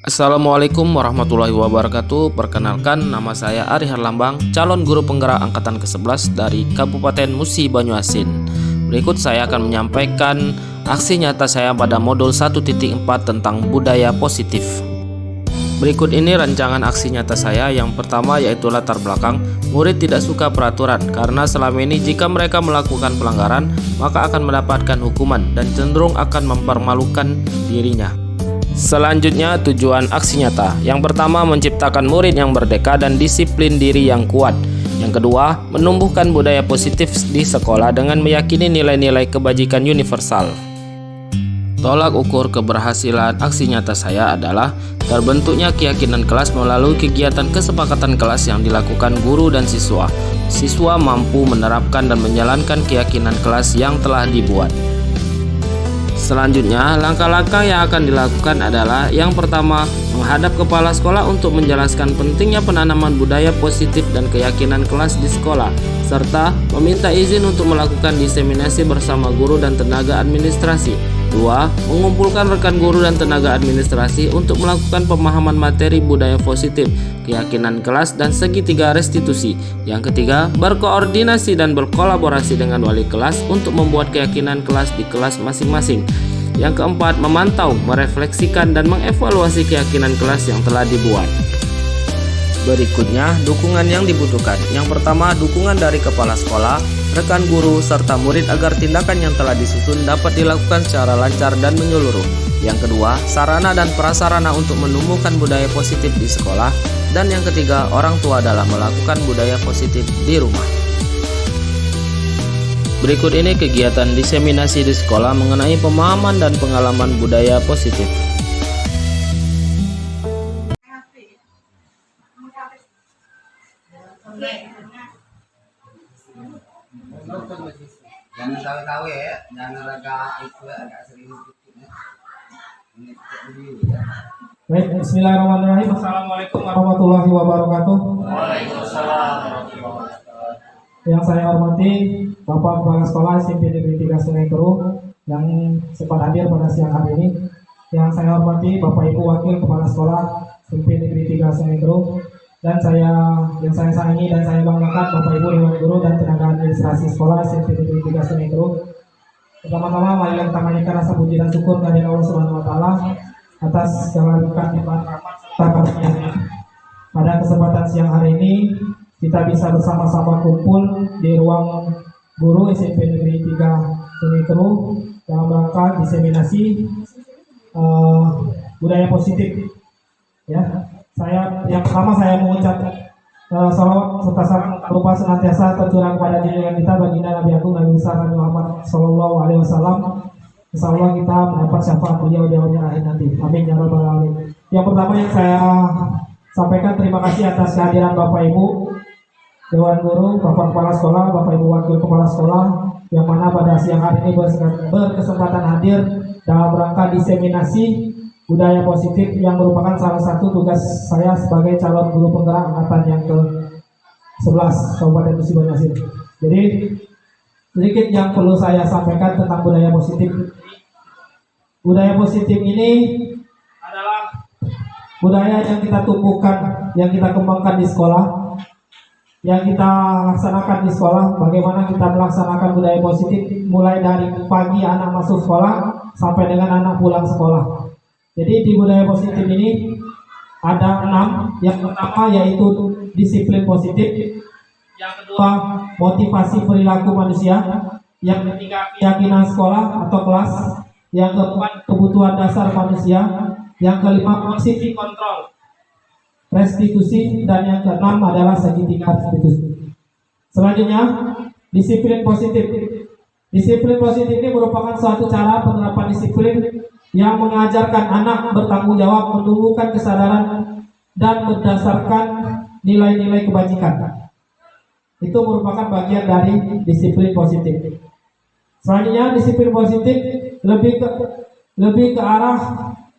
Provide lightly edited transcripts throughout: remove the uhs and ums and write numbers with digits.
Assalamualaikum warahmatullahi wabarakatuh. Perkenalkan, nama saya Ari Harlambang, calon guru penggerak angkatan ke-11 dari Kabupaten Musi Banyuasin. Berikut saya akan menyampaikan aksi nyata saya pada modul 1.4 tentang budaya positif. Berikut ini rancangan aksi nyata saya. Yang pertama yaitu latar belakang. Murid tidak suka peraturan karena selama ini jika mereka melakukan pelanggaran maka akan mendapatkan hukuman dan cenderung akan mempermalukan dirinya. Selanjutnya, tujuan aksi nyata. Yang pertama, menciptakan murid yang merdeka dan disiplin diri yang kuat. Yang kedua, menumbuhkan budaya positif di sekolah dengan meyakini nilai-nilai kebajikan universal. Tolak ukur keberhasilan aksi nyata saya adalah terbentuknya keyakinan kelas melalui kegiatan kesepakatan kelas yang dilakukan guru dan siswa. Siswa mampu menerapkan dan menjalankan keyakinan kelas yang telah dibuat. Selanjutnya, langkah-langkah yang akan dilakukan adalah yang pertama, menghadap kepala sekolah untuk menjelaskan pentingnya penanaman budaya positif dan keyakinan kelas di sekolah, serta meminta izin untuk melakukan diseminasi bersama guru dan tenaga administrasi. 2. Mengumpulkan rekan guru dan tenaga administrasi untuk melakukan pemahaman materi budaya positif, keyakinan kelas, dan segitiga restitusi. Yang ketiga, berkoordinasi dan berkolaborasi dengan wali kelas untuk membuat keyakinan kelas di kelas masing-masing. Yang keempat, memantau, merefleksikan, dan mengevaluasi keyakinan kelas yang telah dibuat. Berikutnya, dukungan yang dibutuhkan. Yang pertama, dukungan dari kepala sekolah, rekan guru, serta murid agar tindakan yang telah disusun dapat dilakukan secara lancar dan menyeluruh. Yang kedua, sarana dan prasarana untuk menumbuhkan budaya positif di sekolah. Dan yang ketiga, orang tua dalam melakukan budaya positif di rumah. Berikut ini kegiatan diseminasi di sekolah mengenai pemahaman dan pengalaman budaya positif. Jangan tahu-tahu ya, jangan agak itu agak sering sedikit ya. Baik, bismillahirrahmanirrahim. Assalamualaikum warahmatullahi wabarakatuh. Waalaikumsalam warahmatullahi wabarakatuh. Yang saya hormati Bapak Kepala Sekolah SMP Negeri 3 Sungai Keruh yang sempat hadir pada siang hari ini. Yang saya hormati Bapak Ibu Wakil Kepala Sekolah SMP Negeri 3 Sungai Keruh, dan yang saya sayangi dan saya banggakan Bapak Ibu Dewan Guru dan tenaga administrasi sekolah SMP Negeri 3 Sungai Keruh. Pertama-tama mari kita panjatkan rasa puji dan syukur kepada Allah Subhanahu wa taala atas segala berkat nikmat rahmat serta karunia-Nya. Pada kesempatan siang hari ini kita bisa bersama-sama kumpul di ruang guru SMP Negeri 3 Sungai Keruh dalam rangka diseminasi budaya positif. Ya, yang pertama saya mengucap salawat serta salam berupa senantiasa tercurah kepada junjungan kita baginda Nabi Agung Nabi besar Nabi Muhammad Sallallahu Alaihi Wasallam. Insyaallah kita mendapat syafaat beliau di akhir nanti. Amin ya rabbal alamin. Yang pertama yang saya sampaikan terima kasih atas kehadiran Bapak Ibu Dewan Guru, Bapak Kepala Sekolah, Bapak Ibu Wakil Kepala Sekolah yang mana pada siang hari ini berkesempatan hadir dalam rangka diseminasi budaya positif yang merupakan salah satu tugas saya sebagai calon guru penggerak angkatan yang ke-11 Kabupaten Musi Banyuasin. Jadi sedikit yang perlu saya sampaikan tentang budaya positif. Budaya positif ini adalah budaya yang kita tumbuhkan, yang kita kembangkan di sekolah, yang kita laksanakan di sekolah. Bagaimana kita melaksanakan budaya positif mulai dari pagi anak masuk sekolah sampai dengan anak pulang sekolah. Jadi di budaya positif ini ada 6. Yang pertama yaitu disiplin positif. Yang kedua motivasi perilaku manusia. Yang ketiga keyakinan sekolah atau kelas. Yang keempat kebutuhan dasar manusia. Yang kelima positif kontrol, restitusi, dan yang keenam adalah segitiga restitusi. Selanjutnya disiplin positif. Disiplin positif ini merupakan suatu cara penerapan disiplin yang mengajarkan anak bertanggung jawab, menumbuhkan kesadaran, dan berdasarkan nilai-nilai kebajikan. Itu merupakan bagian dari disiplin positif. Selanjutnya disiplin positif lebih ke arah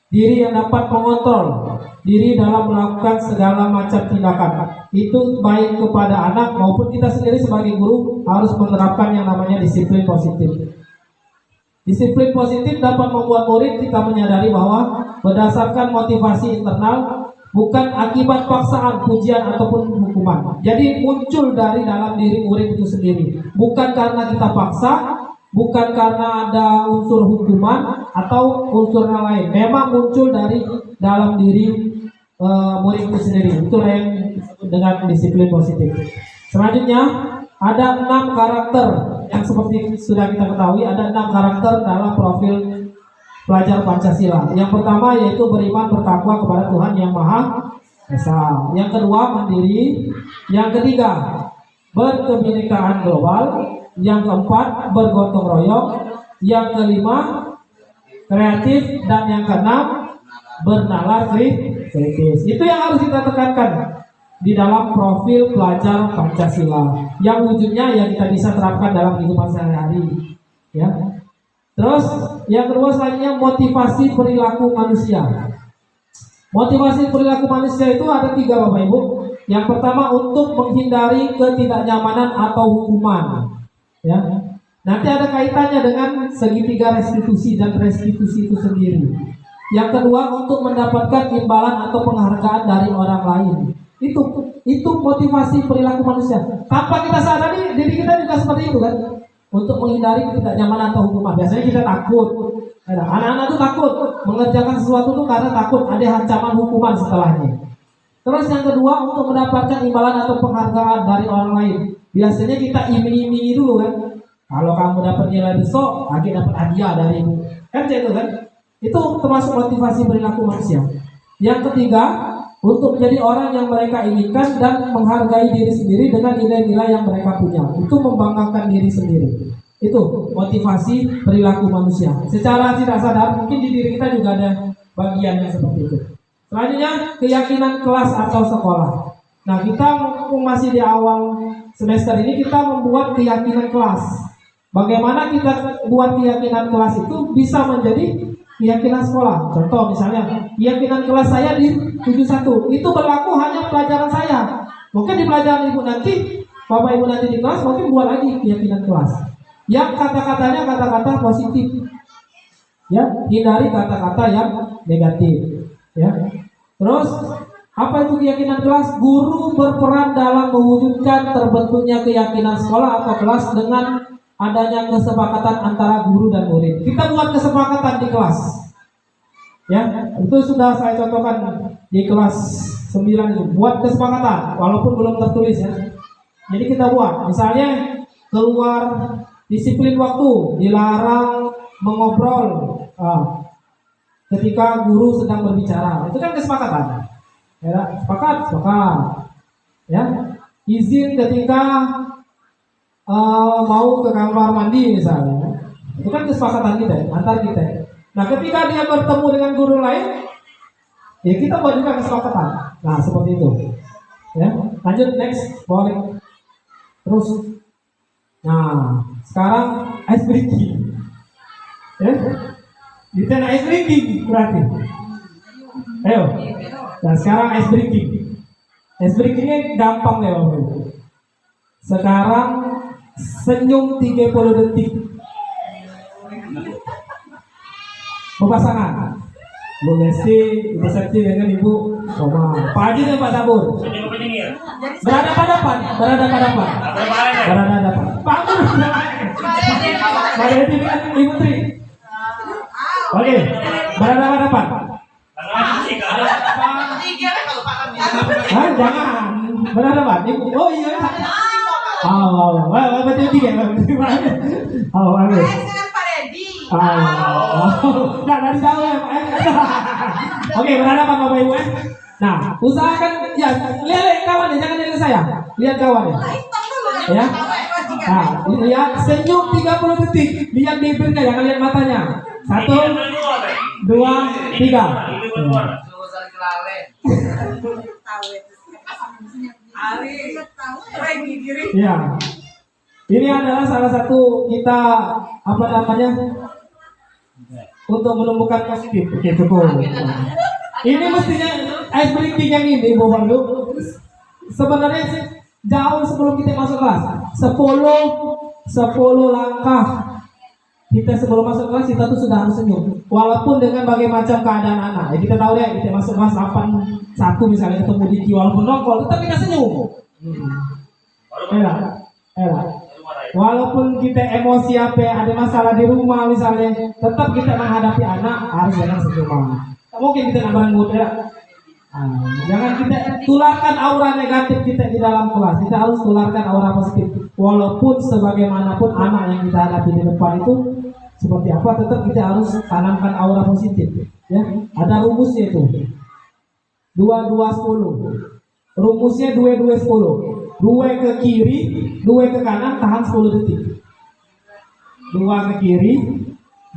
diri yang dapat mengontrol diri dalam melakukan segala macam tindakan. Itu baik kepada anak maupun kita sendiri sebagai guru harus menerapkan yang namanya disiplin positif. Disiplin positif dapat membuat murid kita menyadari bahwa berdasarkan motivasi internal, bukan akibat paksaan, pujian ataupun hukuman. Jadi muncul dari dalam diri murid itu sendiri, bukan karena kita paksa, bukan karena ada unsur hukuman atau unsur yang lain. Memang muncul dari dalam diri murid itu sendiri. Itulah yang disebut dengan disiplin positif. Selanjutnya ada 6 karakter yang seperti sudah kita ketahui, ada 6 karakter dalam profil pelajar Pancasila. Yang pertama yaitu beriman bertakwa kepada Tuhan Yang Maha Esa. Yang kedua mandiri. Yang ketiga berkebinekaan global. Yang keempat bergotong royong. Yang kelima kreatif. Dan yang keenam bernalar kritis. Itu yang harus kita tekankan di dalam profil pelajar Pancasila, yang wujudnya yang kita bisa terapkan dalam kehidupan sehari-hari, ya. Terus yang kedua selanjutnya motivasi perilaku manusia. Motivasi perilaku manusia itu ada 3, Bapak Ibu. Yang pertama untuk menghindari ketidaknyamanan atau hukuman, ya. Nanti ada kaitannya dengan segitiga restitusi dan restitusi itu sendiri. Yang kedua untuk mendapatkan imbalan atau penghargaan dari orang lain. Itu motivasi perilaku manusia. Tanpa kita sadari diri kita juga seperti itu kan. Untuk menghindari ketidaknyamanan atau hukuman. Biasanya kita takut. Anak-anak itu takut mengerjakan sesuatu itu karena takut ada ancaman hukuman setelahnya. Terus yang kedua untuk mendapatkan imbalan atau penghargaan dari orang lain. Biasanya kita iming-imingi dulu kan. Kalau kamu dapat nilai besok, lagi dapat hadiah dari ibu. Kan itu kan. Itu termasuk motivasi perilaku manusia. Yang ketiga, untuk menjadi orang yang mereka inginkan dan menghargai diri sendiri dengan nilai-nilai yang mereka punya. Itu membanggakan diri sendiri. Itu motivasi perilaku manusia. Secara tidak sadar mungkin di diri kita juga ada bagian yang seperti itu. Selanjutnya keyakinan kelas atau sekolah. Nah, kita masih di awal semester ini kita membuat keyakinan kelas. Bagaimana kita buat keyakinan kelas itu bisa menjadi keyakinan sekolah. Contoh misalnya, keyakinan kelas saya di 71 itu berlaku hanya pelajaran saya. Mungkin di pelajaran ibu nanti, bapak ibu nanti di kelas mungkin buat lagi keyakinan kelas. Yang kata-katanya kata-kata positif. Ya, hindari kata-kata yang negatif. Ya. Terus apa itu keyakinan kelas? Guru berperan dalam mewujudkan terbentuknya keyakinan sekolah atau kelas dengan adanya kesepakatan antara guru dan murid. Kita buat kesepakatan di kelas. Ya, itu sudah saya contohkan di kelas 9 itu. Buat kesepakatan walaupun belum tertulis ya. Jadi kita buat, misalnya keluar disiplin waktu, dilarang mengobrol ketika guru sedang berbicara. Itu kan kesepakatan. Ya, sepakat. Ya, izin ketika mau ke kamar mandi misalnya, itu kan kesepakatan kita antar kita. Nah, ketika dia bertemu dengan guru lain, ya kita buat juga kesepakatan. Nah, seperti itu. Ya, lanjut next, boleh. Terus, nah sekarang ice breaking. Ya, kita ice breaking berarti. Ayo. Nah sekarang ice breaking. Ice breakingnya gampang ya Bapak Ibu. Sekarang senyum 30 detik berpasangan. Bu Lesti, Ibu Sakti dengan Ibu Roma. Pak Haji dan Pak Sabur. Berhadapan-hadapan. Pak Haji dengan Ibu Tri. Oke, berhadapan-hadapan. Jangan berhadapan. Oh iya. Betul tiga. Nah, dari jauh ya Pak. Oke, berhadapan Bapak Ibu. Nah, usahakan ya lihat kawan ya, jangan lihat saya. Lihat kawan ya. Ya. Nah, lihat senyum 30 detik. Lihat bibirnya, jangan lihat matanya. 1, 2, 3. Ya. Ini adalah salah satu kita apa namanya untuk menumbuhkan positif. Oke, cukup. Ini mestinya ice breaking yang ini, Bapak Ibu. Sebenarnya jauh sebelum kita masuk kelas. 10 langkah kita sebelum masuk kelas kita tuh sudah harus senyum. Walaupun dengan bagai macam keadaan anak. Ya kita tahu deh, kita masuk kelas 81 misalnya ketemu Diki walaupun rokok, tetap kita senyum. Elah. Walaupun kita emosi apa, ada masalah di rumah misalnya, tetap kita menghadapi anak harus dengan senyuman. Tak mungkin kita nambahin mood ya. Jangan kita tularkan aura negatif kita di dalam kelas. Kita harus tularkan aura positif. Walaupun sebagaimanapun anak yang kita hadapi di depan itu seperti apa, tetap kita harus tanamkan aura positif. Ya, ada rumusnya itu. 2-2-10. Rumusnya 2-2-10. 2 ke kiri, 2 ke kanan, tahan 10 detik. 2 ke kiri,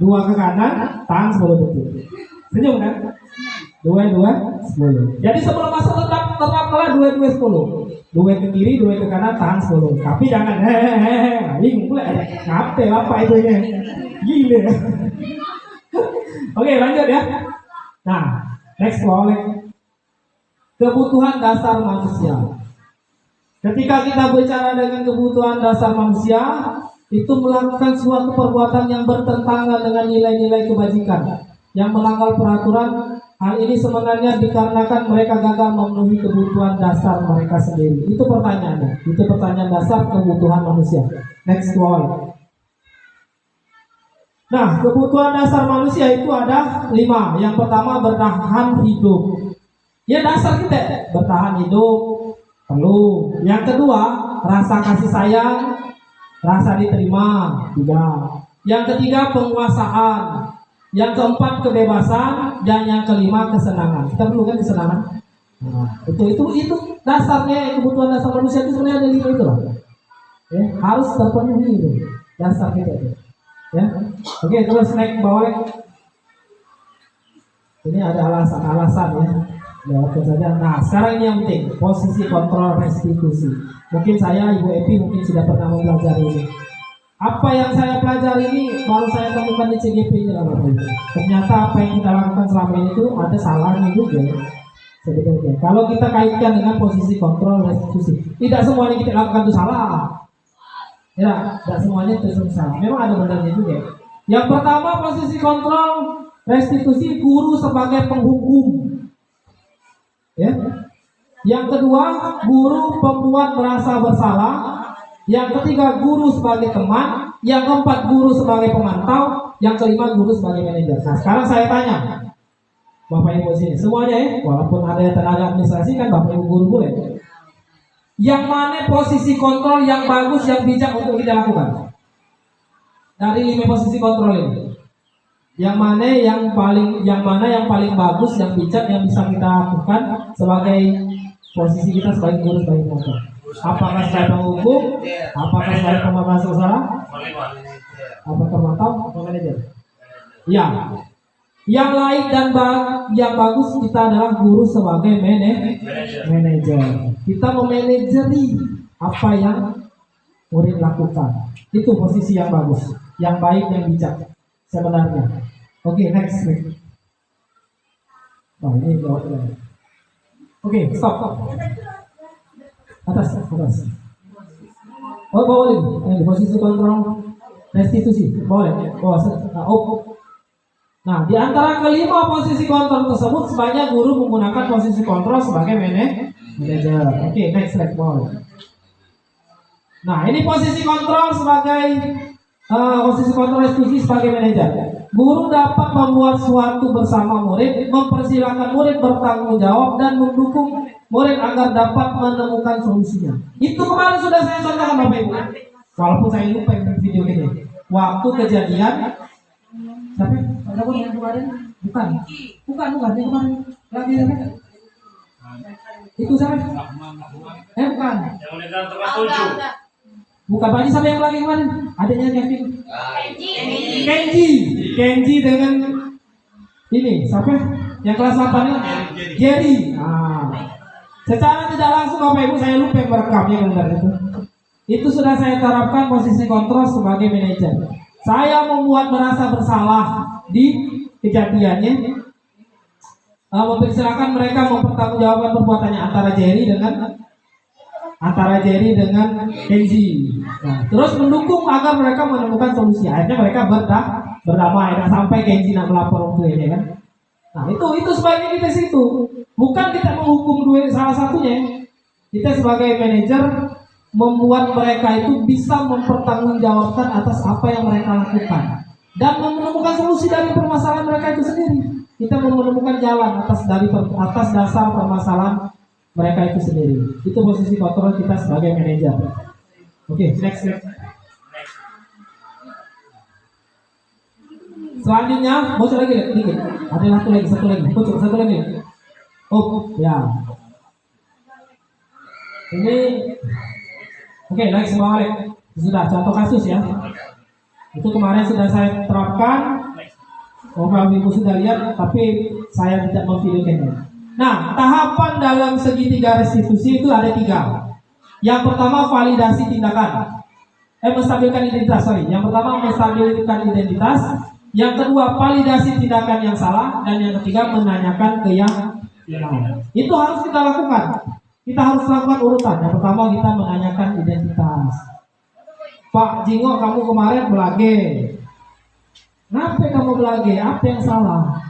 2 ke kanan, tahan 10 detik. Senyum kan? 2-2-10. Jadi sebelum masuk tetaplah 2-2-10. 2 ke kiri, 2 ke kanan, tahan 10. Tapi jangan bingung pula ada ngapain apa itu ya. Gila. Oke, lanjut ya. Nah, next boleh. Kebutuhan dasar manusia. Ketika kita bicara dengan kebutuhan dasar manusia, itu melakukan suatu perbuatan yang bertentangan dengan nilai-nilai kebajikan, yang melanggar peraturan. Hal ini sebenarnya dikarenakan mereka gagal memenuhi kebutuhan dasar mereka sendiri. Itu pertanyaannya. Itu pertanyaan dasar kebutuhan manusia. Next one. Nah, kebutuhan dasar manusia itu ada 5. Yang pertama, bertahan hidup. Ya, dasar kita bertahan hidup perlu. Yang kedua, rasa kasih sayang, rasa diterima. 3. Yang ketiga, penguasaan. Yang keempat, kebebasan. Dan yang kelima, kesenangan. Kita perlu kan kesenangan? Nah, itu dasarnya. Kebutuhan dasar manusia itu sebenarnya ada 5 itu loh. Ya, harus terpenuhi itu dasar kita itu. Ya, oke, terus naik ke bawah. Ini ada alasan-alasan ya. Jawabkan saja. Nah, sekarang ini yang penting, posisi kontrol restitusi. Mungkin saya, Ibu Epi mungkin sudah pernah mempelajari ini. Apa yang saya pelajari ini baru saya temukan di CGP ini lah Bapak Ibu. Ternyata apa yang kita lakukan selama ini itu ada salahnya juga. Sebenarnya. Kalau kita kaitkan dengan posisi kontrol restitusi, tidak semuanya kita lakukan itu salah. Ya, tidak semuanya itu salah. Memang ada benarnya juga. Yang pertama, posisi kontrol restitusi, guru sebagai penghukum. Ya. Yang kedua, guru pembuat merasa bersalah. Yang ketiga, guru sebagai teman. Yang keempat, guru sebagai pemantau. Yang kelima, guru sebagai manajer. Nah, sekarang saya tanya Bapak Ibu sini, semuanya ya, walaupun ada tenaga administrasi kan Bapak Ibu guru boleh. Yang mana posisi kontrol yang bagus, yang bijak untuk kita lakukan? Dari 5 posisi kontrol ini, yang mana yang paling bagus, yang bijak, yang bisa kita lakukan sebagai posisi kita sebagai guru, sebagai pemantau? Apakah sebagai penghukum? Apakah sebagai pemantau salah? Apakah pemantau atau manajer? Ya. Yang lain dan yang bagus kita adalah guru sebagai manajer. Kita memanajeri apa yang murid lakukan. Itu posisi yang bagus, yang baik, yang bijak sebenarnya. Oke, next. Oh, ini jawabnya. Oke, stop. Atas. Oh, boleh. Di posisi kontrol restitusi, boleh. Nah, di antara kelima posisi kontrol tersebut, sebanyak guru menggunakan posisi kontrol sebagai manajer. Oke, next boleh. Nah, ini posisi kontrol sebagai posisi kontrol restitusi sebagai manajer. Guru dapat membuat suatu bersama murid, mempersilahkan murid bertanggung jawab dan mendukung murid agar dapat menemukan solusinya. Itu kemarin sudah saya contohkan Bapak Ibu. Walaupun saya lupa video ini. Waktu kejadian siapa? Ada yang kemarin? Bukan yang kemarin. Lagi siapa? Itu siapa? Bukan. Bukan Pak Haji, siapa yang lagi kemarin? Adanya Kevin. Kenji dengan ini siapa? Yang kelas 8 ini? Jerry. Secara tidak langsung Bapak Ibu saya lupa merekamnya benar itu. Itu sudah saya terapkan posisi kontrol sebagai manajer. Saya membuat merasa bersalah di kejadiannya. Mempersilahkan mereka mempertanggungjawabkan perbuatannya antara Jerry dengan antara Jerry dengan Kenji. Nah, terus mendukung agar mereka menemukan solusi. Akhirnya mereka berdamai dan sampai Kenji nak melapor orang tuanya kan. Nah itu sebagai kita situ, bukan kita menghukum dua salah satunya. Kita sebagai manajer membuat mereka itu bisa mempertanggungjawabkan atas apa yang mereka lakukan dan menemukan solusi dari permasalahan mereka itu sendiri. Kita menemukan jalan atas dasar permasalahan mereka itu sendiri. Itu posisi kontrol kita sebagai manajer. Oke, next. Selanjutnya, bocor lagi dikit. Ada satu lagi. Bocor satu lagi. Oh, ya. Ini, oke, next balik. Sudah contoh kasus ya. Itu kemarin sudah saya terapkan. Bapak Ibu sudah lihat, tapi saya tidak memvideokannya. Nah, tahapan dalam segitiga restitusi itu ada 3. Yang pertama validasi tindakan. Menstabilkan identitas. Yang pertama menstabilkan identitas. Yang kedua, validasi tindakan yang salah. Dan yang ketiga, menanyakan ke yang benar. Itu harus kita lakukan. Kita harus lakukan urutan. Yang pertama, kita menanyakan identitas. Pak Jingo, kamu kemarin belage. Kenapa kamu belage? Apa yang salah?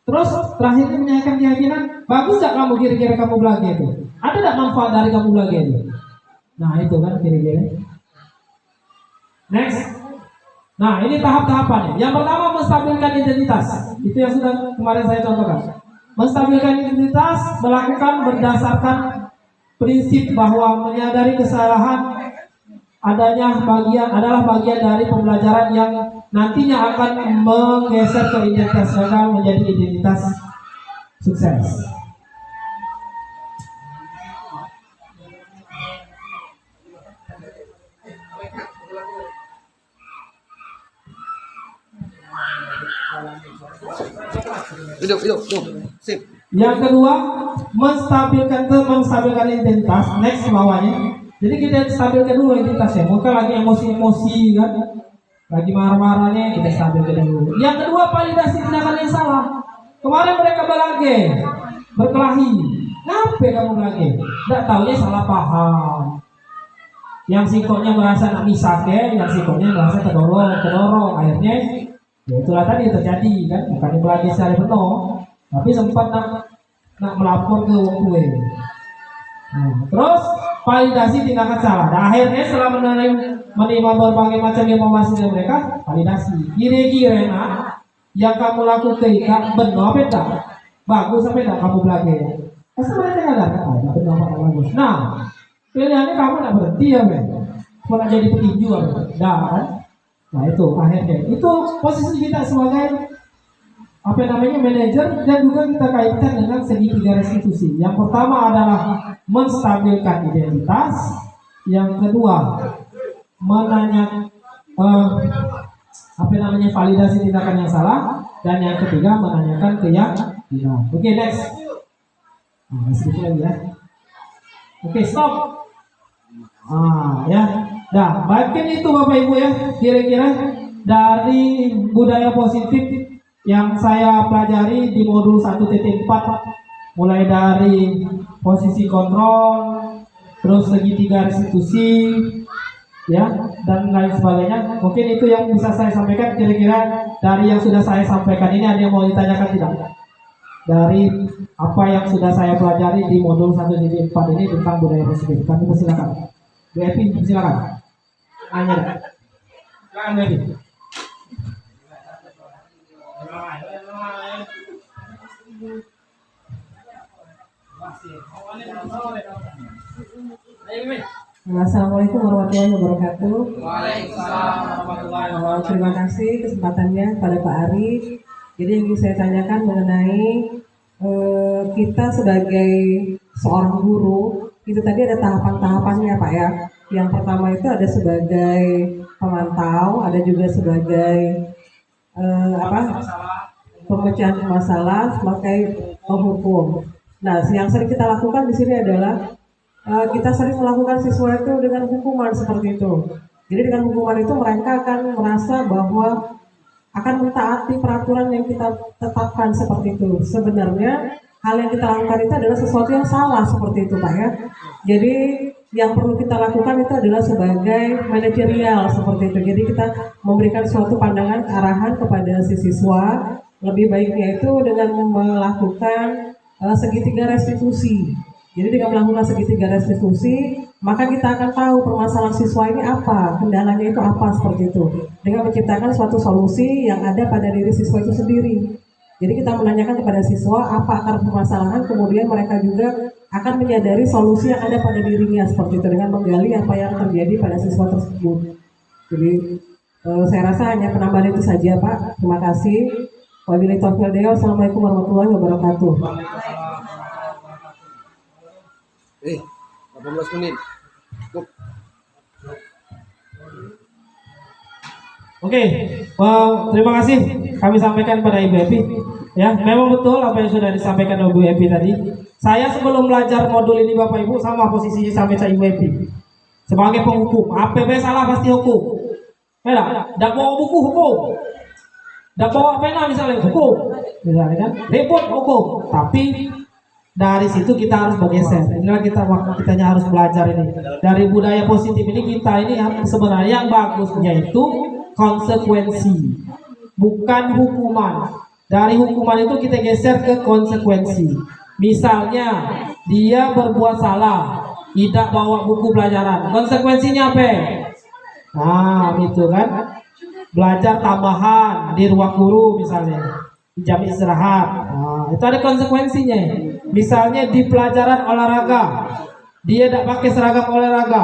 Terus, terakhir menanyakan keyakinan. Bagus gak kamu kira-kira kamu belage itu? Ada gak manfaat dari kamu belage itu? Nah, itu kan kira-kira. Next. Nah, ini tahap-tahapannya. Yang pertama menstabilkan identitas. Itu yang sudah kemarin saya contohkan. Menstabilkan identitas melakukan berdasarkan prinsip bahwa menyadari kesalahan adalah bagian dari pembelajaran yang nantinya akan menggeser ke identitas gagal menjadi identitas sukses. Hidup. Sip. Yang kedua, menstabilkan identitas. Next bawahnya. Jadi kita stabilkan dulu identitasnya. Mungkin lagi emosi-emosi kan, lagi marah-marahnya kita stabilkan dulu. Yang kedua, validasi tindakan yang salah. Kemarin mereka berkelahi. Kenapa kamu belage? Tidak tahunya salah paham. Yang singkongnya merasa nak misake, yang singkongnya merasa kedorong. Akhirnya ya itulah tadi terjadi kan, bukan belage secara penuh, tapi sempat nak melapor ke wong tua. Nah, terus validasi tindakan salah. Dan akhirnya setelah menerima berbagai macam informasi dari mereka, validasi. Kira-kira yang kamu lakukan benar apa tidak? Bagus apa tidak kamu belage? Asal mereka kadang ada benar apa bagus. Nah, pilihannya kamu nak berhenti ya, mau jadi petinju apa? Kan? Nah itu akhirnya itu posisi kita sebagai manajer, dan juga kita kaitkan dengan segitiga restitusi. Yang pertama adalah menstabilkan identitas, yang kedua validasi tindakan yang salah, dan yang ketiga menanyakan ke yang benar. Oke, next. Nah, sedikit lagi ya. Oke, stop. Ya. Nah, bagian itu Bapak Ibu ya, kira-kira dari budaya positif yang saya pelajari di modul 1.4, mulai dari posisi kontrol, terus segitiga restitusi, ya, dan lain sebagainya. Mungkin itu yang bisa saya sampaikan. Kira-kira dari yang sudah saya sampaikan ini ada yang mau ditanyakan tidak? Dari apa yang sudah saya pelajari di modul 1.4 ini tentang budaya positif. Kami persilakan. Bu Evi, silakan. Silakan Evi. Assalamualaikum warahmatullahi wabarakatuh. Waalaikumsalam warahmatullahi wabarakatuh. Terima kasih kesempatannya pada Pak Arif. Jadi yang ingin saya tanyakan mengenai kita sebagai seorang guru, itu tadi ada tahapan-tahapannya Pak ya. Yang pertama itu ada sebagai pemantau, ada juga sebagai pemecahan masalah, sebagai penghukum. Nah, yang sering kita lakukan di sini adalah kita sering melakukan sesuatu dengan hukuman seperti itu. Jadi dengan hukuman itu mereka akan merasa bahwa akan mentaati peraturan yang kita tetapkan seperti itu. Sebenarnya hal yang kita lakukan itu adalah sesuatu yang salah seperti itu Pak ya. Jadi yang perlu kita lakukan itu adalah sebagai manajerial seperti itu. Jadi kita memberikan suatu pandangan arahan kepada si siswa, lebih baiknya itu dengan melakukan segitiga restitusi. Jadi dengan melakukan segitiga restitusi, maka kita akan tahu permasalahan siswa ini apa, kendalanya itu apa seperti itu. Dengan menciptakan suatu solusi yang ada pada diri siswa itu sendiri. Jadi kita menanyakan kepada siswa apa akar permasalahan, kemudian mereka juga akan menyadari solusi yang ada pada dirinya seperti itu dengan menggali apa yang terjadi pada siswa tersebut. Jadi saya rasa hanya penambahan itu saja Pak. Terima kasih. Wabillahi taufiq wal hidayah. Wassalamualaikum warahmatullahi wabarakatuh. 18 menit. Cukup. Oke, terima kasih kami sampaikan pada Ibu Epi. Ya, memang betul apa yang sudah disampaikan Ibu Epi tadi. Saya sebelum belajar modul ini Bapak Ibu sama posisinya sampai Ibu Epi. Sebagai penghukum, APB salah pasti hukum. Tidak bawa buku hukum. Tidak bawa pena misalnya hukum. Misalnya kan, ribut hukum. Tapi dari situ kita harus bergeser. Inilah kita waktu kitanya harus belajar ini. Dari budaya positif ini kita ini sebenarnya yang bagusnya itu konsekuensi, bukan hukuman. Dari hukuman itu kita geser ke konsekuensi. Misalnya dia berbuat salah, tidak bawa buku pelajaran, konsekuensinya apa? Nah, itu kan belajar tambahan di ruang guru misalnya, di jam istirahat. Nah, itu ada konsekuensinya. Misalnya di pelajaran olahraga, dia tidak pakai seragam olahraga,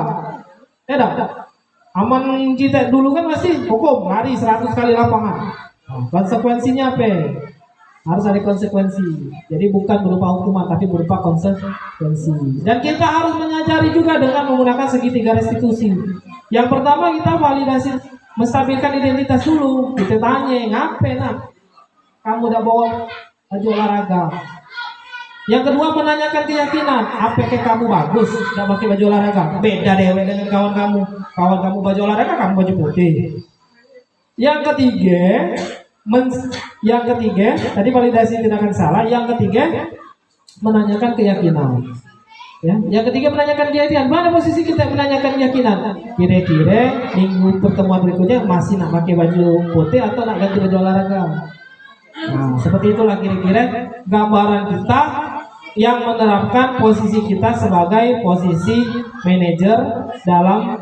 tidak. Aman kita dulu kan masih hukum lari 100 kali lapangan. Konsekuensinya apa? Harus ada konsekuensi. Jadi bukan berupa hukuman tapi berupa konsekuensi. Dan kita harus menyadari juga dengan menggunakan segitiga restitusi. Yang pertama kita validasi, menstabilkan identitas dulu. Kita tanya, ngapain nak? Kamu udah bawa baju olahraga. Yang kedua menanyakan keyakinan, apakah kamu bagus tidak pakai baju olahraga? Beda dewe dengan kawan kamu. Kawan kamu baju olahraga, kamu baju putih. Yang ketiga, tadi validasi tindakan salah. Yang ketiga menanyakan keyakinan. Ya, yang ketiga menanyakan keyakinan. Mana posisi kita menanyakan keyakinan? Kira-kira minggu pertemuan berikutnya masih nak pakai baju putih atau nak ganti baju olahraga? Nah, seperti itulah kira-kira gambaran kita yang menerapkan posisi kita sebagai posisi manajer dalam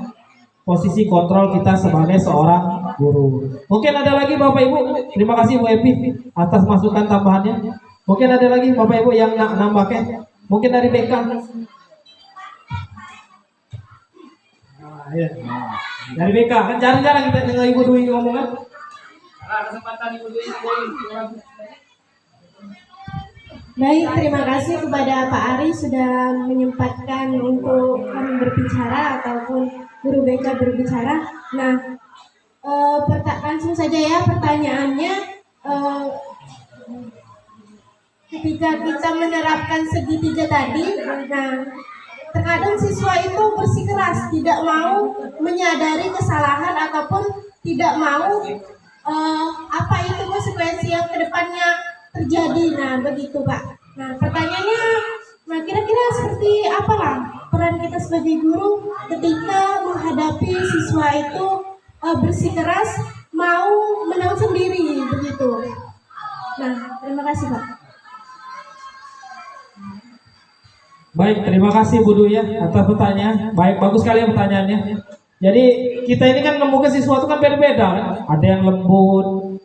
posisi kontrol kita sebagai seorang guru. Mungkin ada lagi Bapak Ibu. Terima kasih Bu Epi atas masukan tambahannya. Mungkin ada lagi Bapak Ibu yang nak nambahkan. Mungkin dari BK. Ya. Dari BK kan jarang-jarang kita dengar Ibu Dwi ngomong kan. Kesempatan Ibu Dwi. Baik, terima kasih kepada Pak Ari sudah menyempatkan untuk kami berbicara ataupun guru BK berbicara. Nah, langsung saja ya pertanyaannya. Ketika kita menerapkan segitiga tadi, nah terkadang siswa itu bersikeras, tidak mau menyadari kesalahan ataupun tidak mau apa itu konsekuensi yang kedepannya terjadi. Nah begitu Pak. Nah pertanyaannya, nah kira-kira seperti apalah peran kita sebagai guru ketika menghadapi siswa itu bersikeras mau menang sendiri begitu. Nah terima kasih Pak. Baik, terima kasih Bu Dwi ya atas pertanyaan. Baik, bagus sekali ya pertanyaannya. Jadi kita ini kan menemukan sesuatu kan beda-beda kan? Ada yang lembut,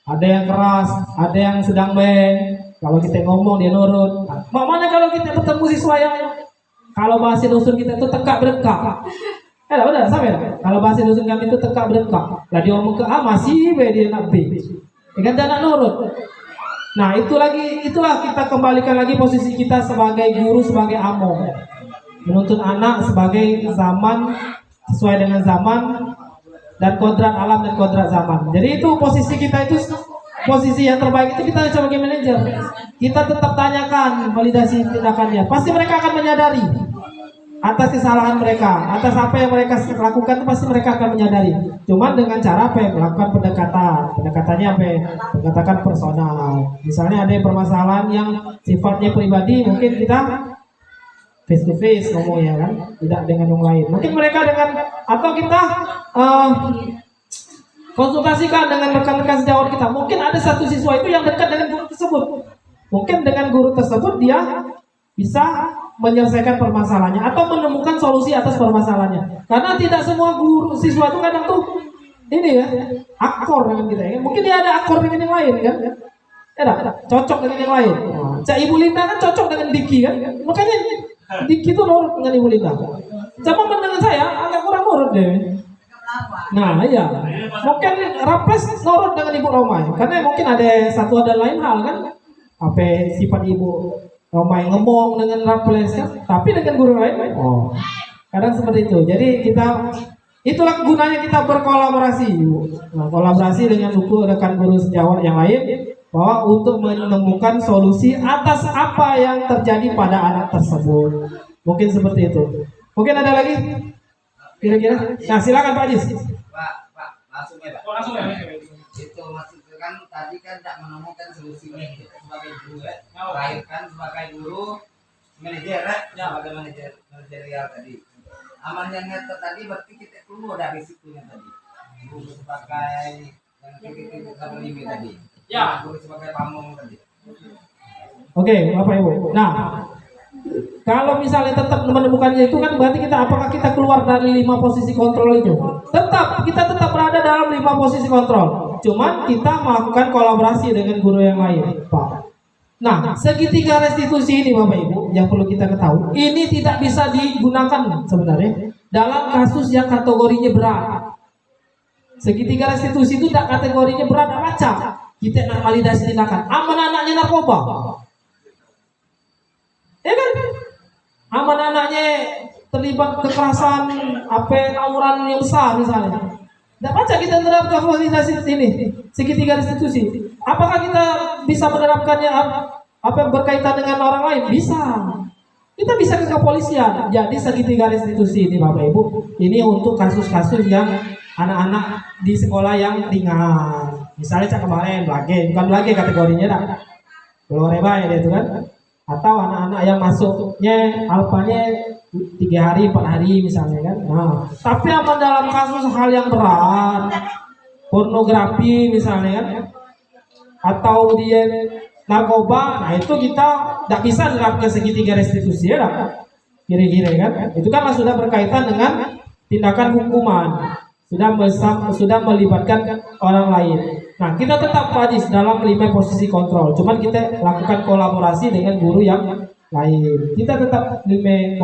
ada yang keras, ada yang sedang baik. Kalau kita ngomong dia nurut. Mana kalau kita ketemu siswa yang kalau bahasa dusun kita itu tekak berengkak. Udah sampai dah. Kalau bahasa dusun kami itu tekak berengkak. Lah dia ngomong ke A masih B dia nak B. Kan dia nak nurut. Nah itulah kita kembalikan lagi posisi kita sebagai guru, sebagai amo, menuntun anak sebagai zaman sesuai dengan zaman dan kodrat alam dan kodrat zaman. Jadi itu posisi kita itu posisi yang terbaik itu kita sebagai manajer. Kita tetap tanyakan validasi tindakannya. Pasti mereka akan menyadari atas kesalahan mereka, atas apa yang mereka lakukan itu pasti mereka akan menyadari. Cuma dengan cara apa? Melakukan pendekatan. Pendekatannya apa? Pendekatan personal. Misalnya ada permasalahan yang sifatnya pribadi, mungkin kita face to face ngomongnya kan, tidak dengan yang lain. Mungkin mereka dengan atau kita konsultasikan dengan rekan-rekan sejawat kita. Mungkin ada satu siswa itu yang dekat dengan guru tersebut. Mungkin dengan guru tersebut dia bisa menyelesaikan permasalahannya atau menemukan solusi atas permasalahannya. Karena tidak semua guru siswa itu kadang tuh ini ya akor dengan kita ya. Mungkin dia ada akor dengan yang lain kan? Ya, cocok dengan yang lain. Cak Ibu Linda kan cocok dengan Diki kan? Makanya Diki tuh nurut dengan Ibu Linda. Coba dengan saya agak kurang nurut deh. Nah iya, mungkin Raples nurut dengan Ibu Romai, karena mungkin ada satu dan lain hal kan. Apa sifat Ibu Romai ngomong dengan Raples kan, tapi dengan guru lain, kadang seperti itu. Jadi itulah gunanya kita berkolaborasi. Nah, kolaborasi dengan rekan guru sejawat yang lain, bahwa untuk menemukan solusi atas apa yang terjadi pada anak tersebut. Mungkin seperti itu. Mungkin ada lagi? Kira-kira? Nah, silakan Pak Ajis. Pak, langsung ya Pak. Langsung ya. Itu maksudnya kan tadi kan tak menemukan solusinya sebagai guru ya. Melahirkan sebagai guru manajer ya, sebagai manajerial tadi. Amannya tadi berarti kita keluar dari situnya tadi. Guru sebagai yang kita sama Limi tadi. Ya, guru sebagai pamong tadi. Oke, Bapak Ibu. Nah, kalau misalnya tetap menemukannya itu kan berarti apakah kita keluar dari 5 posisi kontrol itu? Kita tetap berada dalam 5 posisi kontrol. Cuman kita melakukan kolaborasi dengan guru yang lain, Pak. Nah, segitiga restitusi ini Bapak Ibu yang perlu kita ketahui, ini tidak bisa digunakan sebenarnya dalam kasus yang kategorinya berat. Segitiga restitusi itu tak kategorinya berat, baca. Kita nak validasi tindakan. Aman anaknya narkoba. Ya kan? Aman anaknya terlibat kekerasan, tawuran yang besar misalnya. Tidak baca kita menerapkan validasi ini, segitiga restitusi. Apakah kita bisa menerapkannya berkaitan dengan orang lain? Bisa. Kita bisa ke kepolisian. Jadi segitiga restitusi ini Bapak Ibu, ini untuk kasus-kasus yang anak-anak di sekolah yang ringan. Misalnya kemarin bukan belage kategorinya dah. Belum reba ya itu kan. Atau anak-anak yang masuknya alfanya 3 hari 4 hari misalnya kan. Nah, tapi apa dalam kasus hal yang berat, pornografi misalnya kan, atau dia narkoba, nah itu kita tidak bisa menerapkan segitiga restitusi ya kan? Kira-kira kan. Itu kan sudah berkaitan dengan tindakan hukuman, sudah melibatkan orang lain. Nah, kita tetap wajib dalam 5 posisi kontrol. Cuman kita lakukan kolaborasi dengan guru yang lain. Kita tetap 5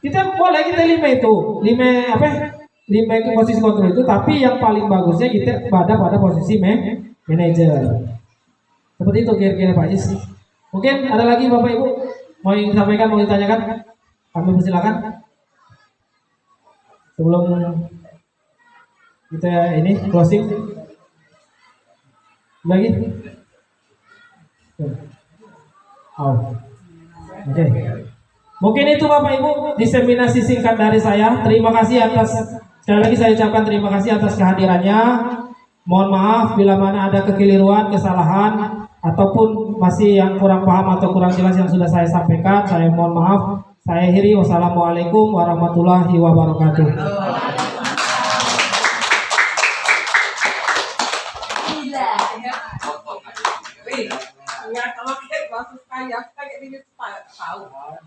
kita boleh kita 5 itu. 5 posisi kontrol itu, tapi yang paling bagusnya kita pada posisi manajer. Seperti itu kira-kira Pak Ajis. Mungkin ada lagi Bapak Ibu mau yang disampaikan, mau ditanyakan? Kami persilakan. Sebelum kita ini closing lagi. Oke. Mungkin itu Bapak Ibu diseminasi singkat dari saya. Terima kasih sekali lagi saya ucapkan terima kasih atas kehadirannya. Mohon maaf bila mana ada kekeliruan, kesalahan ataupun masih yang kurang paham atau kurang jelas yang sudah saya sampaikan. Saya mohon maaf. Saya akhiri. Wassalamualaikum warahmatullahi wabarakatuh.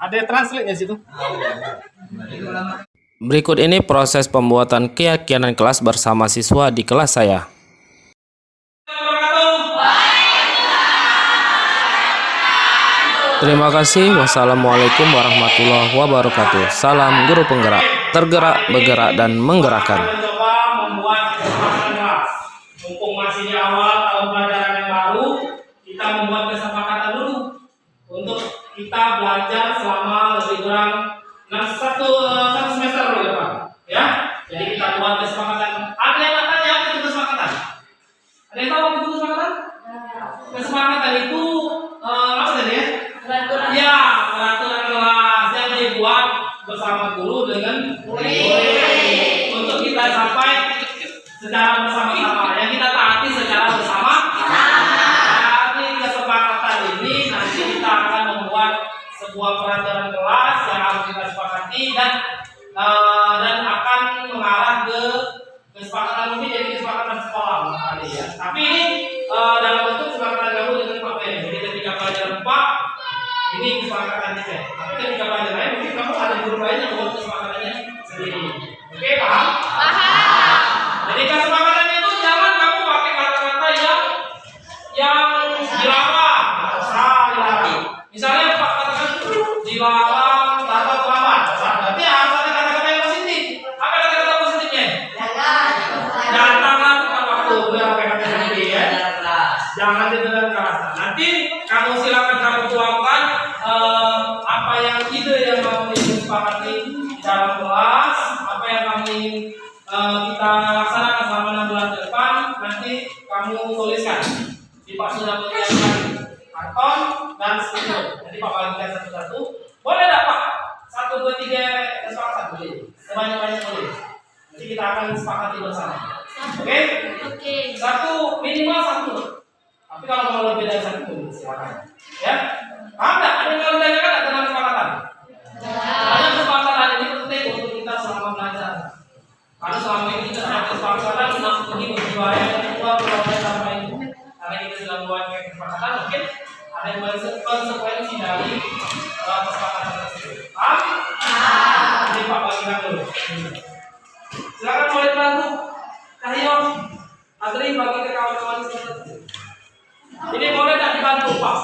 Ada translate-nya situ. Berikut ini proses pembuatan keyakinan kelas bersama siswa di kelas saya. Terima kasih. Wassalamualaikum warahmatullahi wabarakatuh. Salam guru penggerak, tergerak, bergerak, dan menggerakkan. Mencoba membuat kesepakatan kelas. Mumpung masih di awal tahun pelajaran yang baru, kita membuat kesepakatan dulu untuk kita belajar selama lebih kurang satu semester dulu ya Pak. Ya, jadi kita buat kesepakatan. Ada yang nak tanya apa itu kesepakatan? Ada yang tahu apa itu kesepakatan? Kesepakatan itu apa tadi ya? Ya, peraturan kelas yang dibuat bersama guru dengan murid untuk kita sampai secara bersama-sama, yang kita taati secara bersama. Dari kesepakatan ini nanti kita akan membuat sebuah peraturan kelas harus kita sepakati dan akan mengarah ke kesepakatan mungkin jadi kesepakatan sekolah kali ya. Tapi ini dalam bentuk kesepakatan kamu dengan Pak PM. Jadi ketika pelajaran Pak ini kesepakatan C. Tapi ketika pelajaran lain mungkin kamu ada guru lain yang buat kesepakatannya sendiri. Oke, paham? Paham. Jadi kesepakatannya itu jangan kamu pakai kata-kata yang dilarang. Dilarang. Misalnya Pak katakan dilarang tata terlambat. Berarti harus ada kata-kata yang positif. Apa kata-kata positifnya? Datanglah tepat waktu. Udah pakai kata positif ya. Jangan ditelan keras. Nanti kamu silakan kamu tuangkan apa yang ide yang kamu ingin sepakati dalam kelas, apa yang kamu ingin kita laksanakan selama 6 bulan ke depan. Nanti kamu tuliskan. Di Pak sudah menyiapkan karton dan stiker. Jadi Pak bagikan satu-satu. Boleh tidak Pak? 1, 2, 3 kesepakatan boleh. Sebanyak-banyak boleh. Jadi kita akan sepakati bersama. Oke? Oke. Minimal 1. Tapi kalau mau lebih dari 1 silakan. Ya? Paham nggak? Ada yang menanyakan ada tentang kesepakatan? Banyak kesepakatan ini penting untuk kita selama belajar. Karena selama ini kita ada kesepakatan untuk menjiwai kedua sampai ini. Karena kita sudah membuat kesepakatan, mungkin ada yang konsekuensi dari kesepakatan tersebut. Paham? Jadi Pak bagikan dulu. Silakan boleh bantu. Cahyo, Adri bagi ke kawan-kawan seperti. Ini boleh tidak dibantu Pak?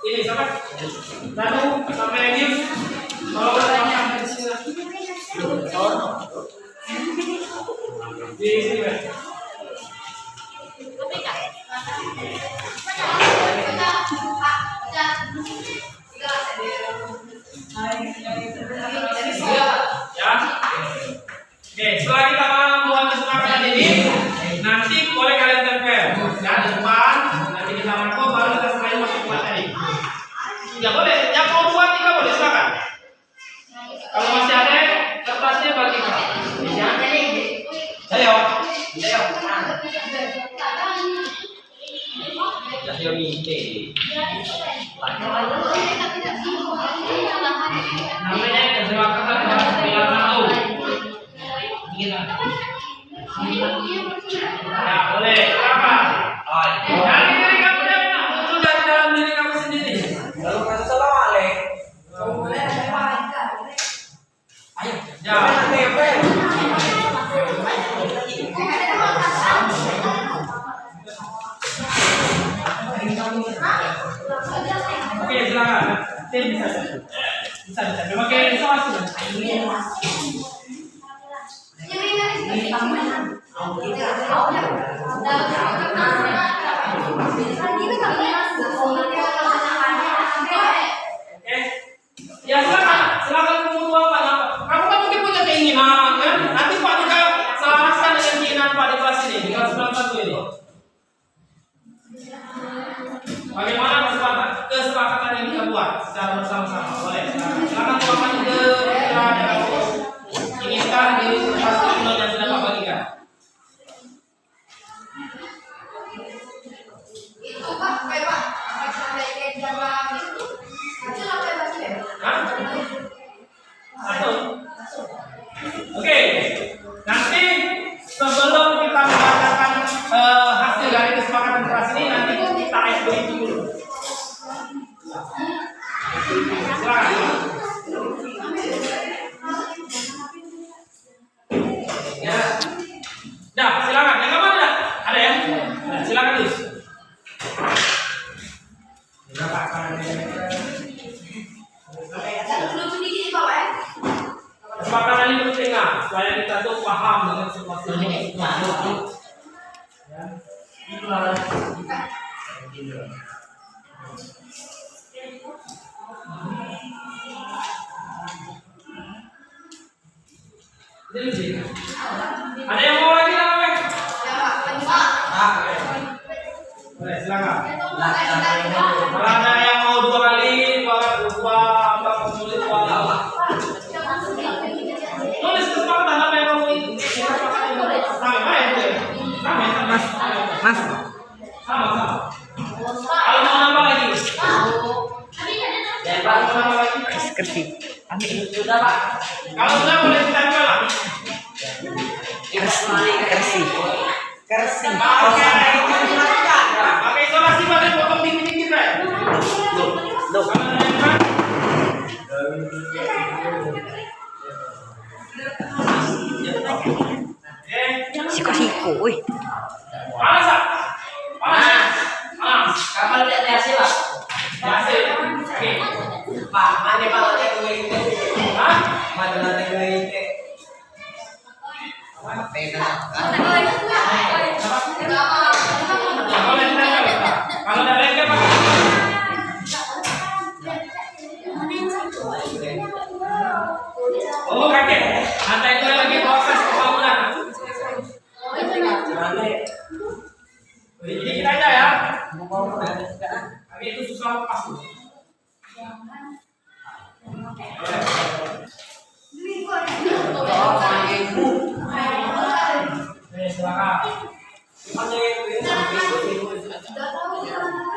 Ini sampai Danu sampai News. Kalau bertanya di sini. Di sini. Ya. Oke, setelah kita membuat kesepakatan ini, nanti boleh kalian tempel ya di depan. Nanti kita marco baru kita selain masuk ke materi. Ya boleh, yang mau 2, 3 boleh silakan. Kalau masih ada kertasnya bagikan. Ya. Saya. Namanya kesepakatan dalam sembilan tahun. Ya boleh, silakan. Dari diri kamu dari muncul dari dalam diri kamu sendiri. Lalu kasih salam alek. Ayo, jangan tempel. Oke, silakan. Bisa. Memakai isolasi. Ya silakan kamu apa? Kamu kan mungkin punya keinginan kan? Nanti Pak juga selaraskan dengan keinginan Pak di kelas ini, di kelas 91 ini. Bagaimana kesepakatan yang kita buat secara bersama-sama? Boleh, silakan tuangkan ide pikiran yang kamu inginkan di kelas yang sudah Pak bagikan. Itu Pak, Pak, sampai ke jam itu. Oke, nanti sebelum kita mengatakan hasil dari kesepakatan kelas ini, nanti kita SBI dulu. Silakan. Ya, silakan. Yang mana ada? Ada ya? Nah, silakan Lus. Kesepakatan ini penting supaya kita tuh paham dengan situasi ini. Ya, itulah. Ada yang mau lagi nggak? Boleh, silakan. Kalau ada yang mau 2 kali, 2 sulit 2. Tulis kesepakatan apa yang kamu ingin. Mas. Sama. Kalau mau nambah lagi. Skripsi. Sudah Pak. Kalau sudah boleh ditempel Pak. Kersi. Pakai isolasi Pak, potong dikit-dikit Pak. Loh. Siko-siko, wih. Panas Pak. Panas. Kapal tidak reaksi Pak. Reaksi. Oke. Pak, mana Pak lagi gue? Hah? Mana lagi gue? Kalau ada lagi Pak. Oh kakek, anda itu lagi proses pembangunan. Jadi kita aja ya. Kami itu susah lepas tuh. Silakan.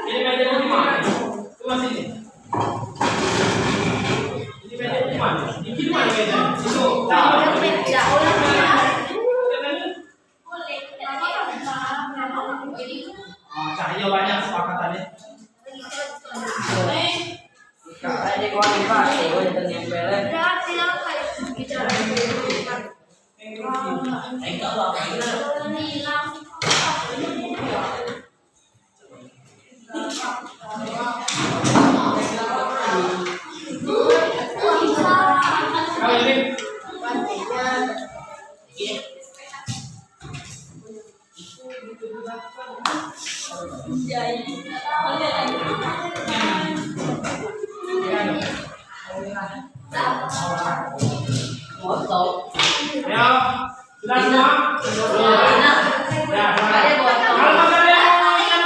Ini meja di mana? Cuma sini. Ini meja di mana? Ini mana meja? Itu. Cahaya banyak sepakatannya. Ada kualitas, itu ternyempelnya. Ya, sudah semua? Ya, kalau masih ada yang mau ini,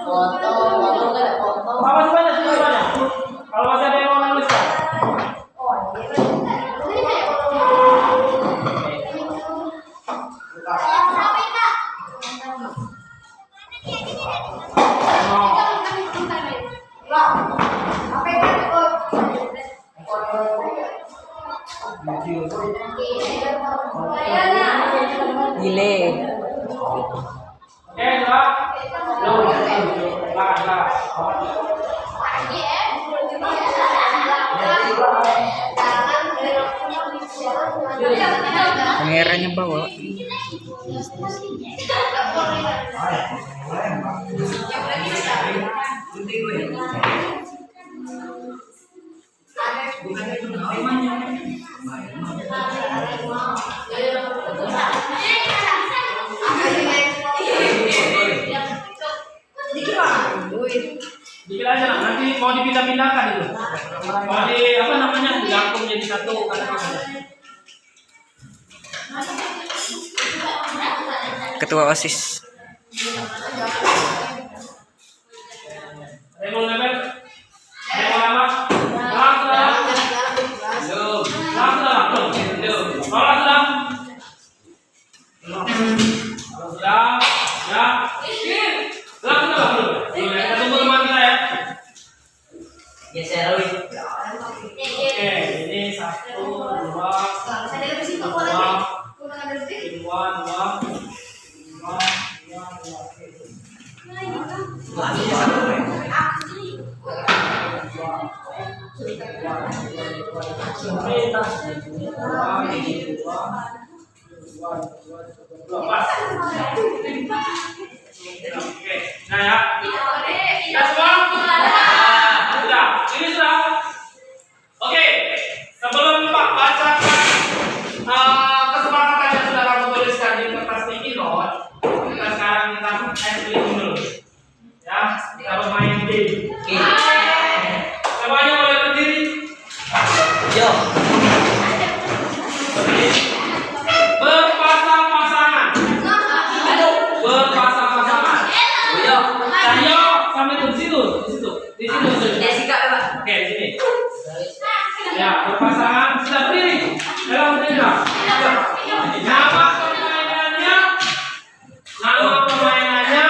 foto. Bawa sebanyak. Kalau masih ada yang mau nulis, Gile. Oke, sudah. Pangerannya bawa. Dikit aja lah, nanti mau dipindah-pindahkan itu. Mau di apa namanya? Dirangkum jadi satu Ketua OSIS. Remol level. Remol apa? Langsung. Kalau sudah, ya. Langsung. Kita tunggu teman kita ya. Geser dulu. Oke, ini 1, 2, Oke, nah ya. Sudah semua? Sudah. Ini sudah. Oke, sebelum Pak bacakan kesepakatan yang sudah kamu tuliskan di kertas sticky note, kita sekarang kita acting dulu. Ya, kita bermain game. Semuanya boleh berdiri. Yo. Berpasang-pasangan. Berpasang-pasangan. Yo. Ayo sampai di situ. Jessica, Pak. Oke, di sini. Ya, berpasangan sudah berdiri. Dalam tidak. Nama permainannya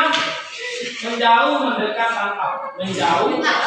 menjauh, mendekat, tangkap. Menjauh, mendekat.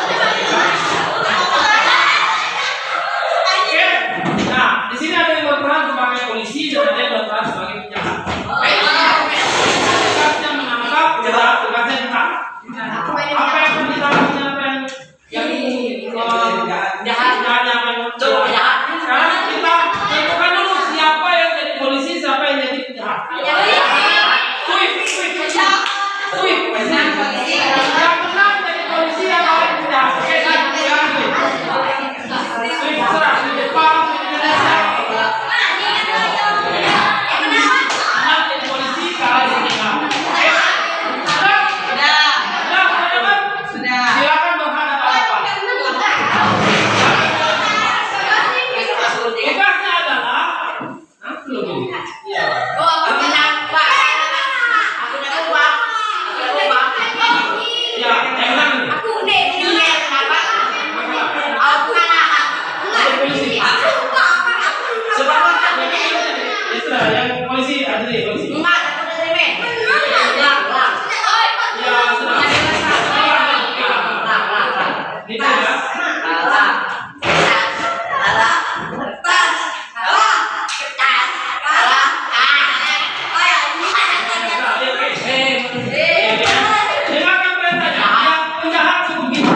Dengarkan perintahnya. Yang penjahat cukup gitu.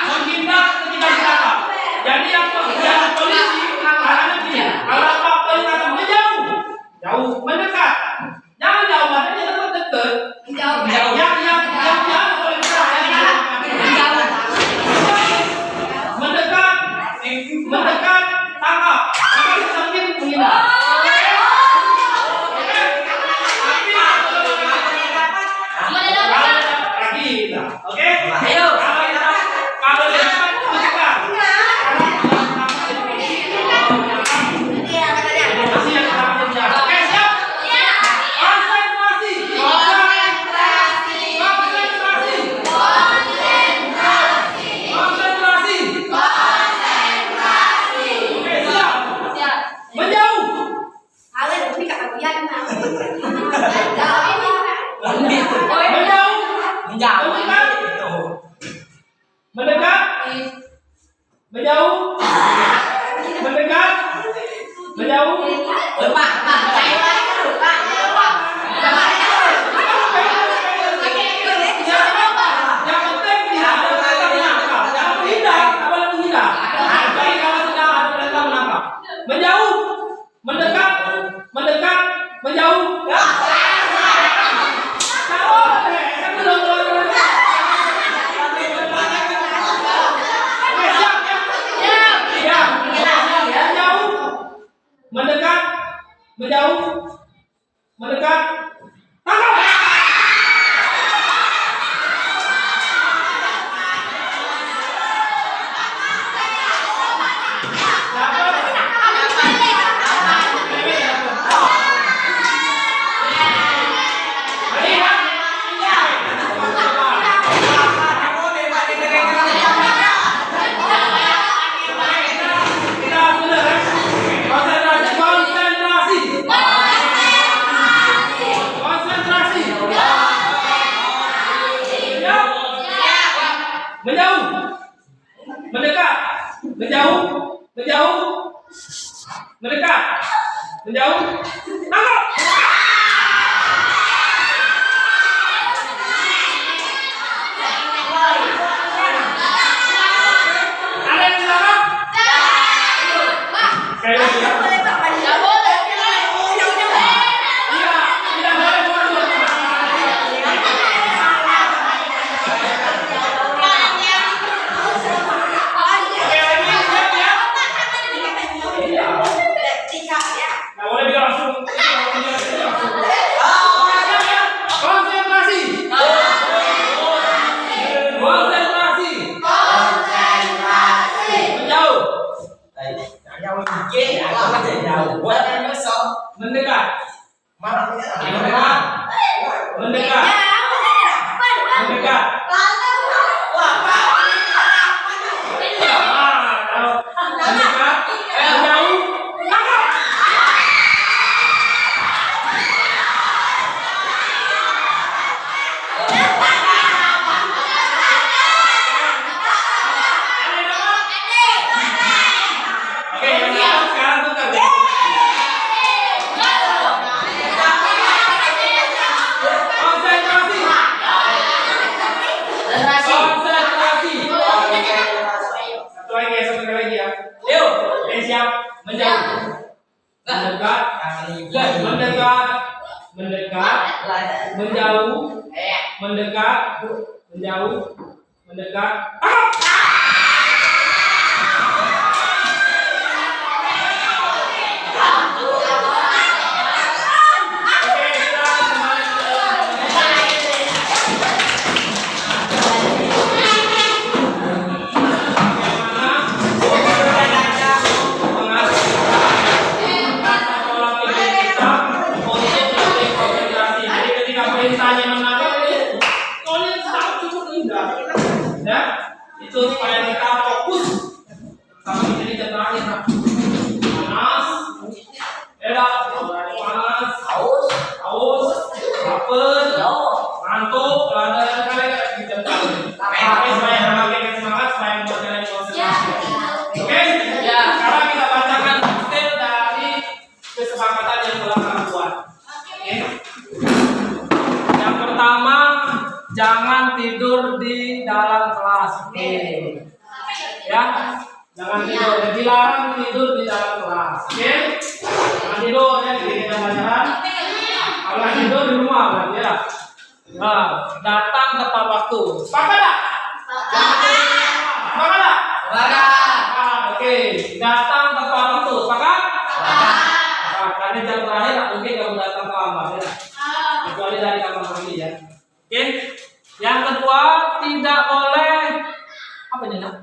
Menghindar ketika ditangkap. Jadi yang polisi caranya gini. Kalau Pak polisi akan menjauh, jauh, mendekat. Jangan jauh, makanya dekat-dekat. Yang boleh besar, mendekat, tangkap. Sambil menghindar. Oke? Ayo. Kalau dia dapat mendekat. Oke, siap? Konsentrasi. Oke, siap? Menjauh. Mendekat. Menjauh. Mendekat. Menjauh. Yang penting tidak ada perintah menangkap. Jangan menghindar, tak boleh menghindar. Kecuali kalau sedang ada perintah menangkap. Menjauh, mendekat, menjauh. Kan belum keluar. Oke, siap ya? Siap. Menjauh, mendekat, menjauh, mendekat. Tangkap. Menjauh, mendekat, menjauh, mendekat, menjauh, tangkap. Ada yang ditangkap? Sekali lagi ya. Iya, tidak boleh mundur. Oke, lagi siap ya? Nggak boleh dia langsung. Oke, siap ya? Konsentrasi. Menjauh. Mendekat. Mendekat. Mendekat. Mendekat. Menjauh. Tangkap. Oke, yang dapat sekarang tukar. Konsentrasi. Konsentrasi. Satu lagi ya. Yuk, oke, siap. Menjauh. Mendekat. Mendekat. Mendekat. Menjauh. Mendekat. Menjauh. Mendekat. Oke, kita kembali perintahnya menangkap kalian sangat cukup indah ya, itu supaya kita fokus sama kita di terakhir panas haus lapar ngantuk ada kalian Oke, supaya makin semangat, supaya membuat kalian konsentrasi. Oke? Ya, sekarang kita bacakan detail dari kesepakatan yang telah kami buat. Oke? Yang pertama, jangan tidur di dalam kelas. Oke. Ya, jangan tidur. Dilarang tidur di dalam kelas. Oke? Jangan tidur ya di kegiatan pelajaran. Kalau tidur di rumah berarti ya. Nah, datang tepat waktu. Sepakat tak? Sepakat tak? Oke, datang tepat waktu. Sepakat? Sepakat. Karena jam terakhir tak mungkin kamu datang terlambat ya. Kecuali dari kamar mandi ya. Oke. Yang kedua, tidak boleh apa ini nak?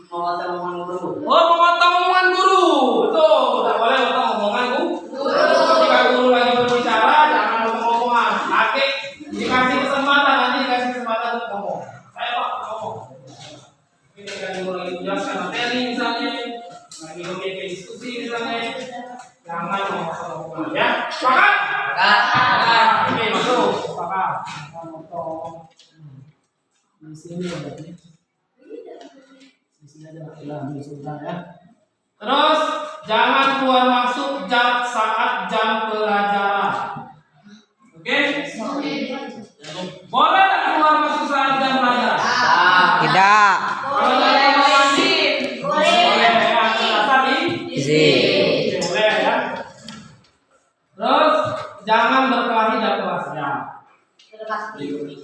Memotong omongan guru. Oh, memotong omongan guru. Betul, tidak boleh memotong omongan guru. Ketika guru lagi berbicara, jangan memotong omongan. Nanti dikasih kesempatan, untuk ngomong. Saya Pak ngomong. Ketika guru lagi menjelaskan materi misalnya, lagi memiliki diskusi misalnya, jangan memotong omongan ya. Sepakat? Oke, masuk. Sepakat. Memotong. Di sini berarti. Di sini ada ya. Terus jangan keluar masuk saat jam pelajaran. Oke? Boleh tak keluar masuk saat jam pelajaran? Tidak. Kalau dari izin. Boleh. Asal izin. Boleh ya. Terus jangan berkelahi dalam kelasnya.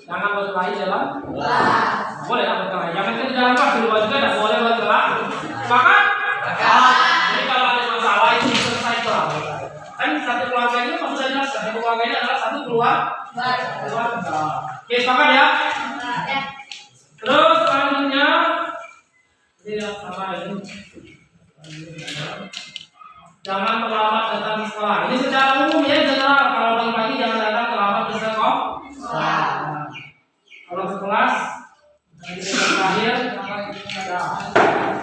Jangan berkelahi dalam kelas. Boleh tak berkelahi? Jangan di dalam kelas, di luar juga tidak boleh berkelahi. Sepakat? Jadi kalau ada masalah itu selesai kelas. Kan satu keluarga ini maksud saya jelas. Satu keluarga ini adalah satu keluarga. Oke, sepakat ya? Terus selanjutnya ini sama ini. Jangan terlambat datang di sekolah. Ini secara umum ya, general. Kalau pagi jangan datang terlambat ke sekolah. Kalau sekelas terakhir.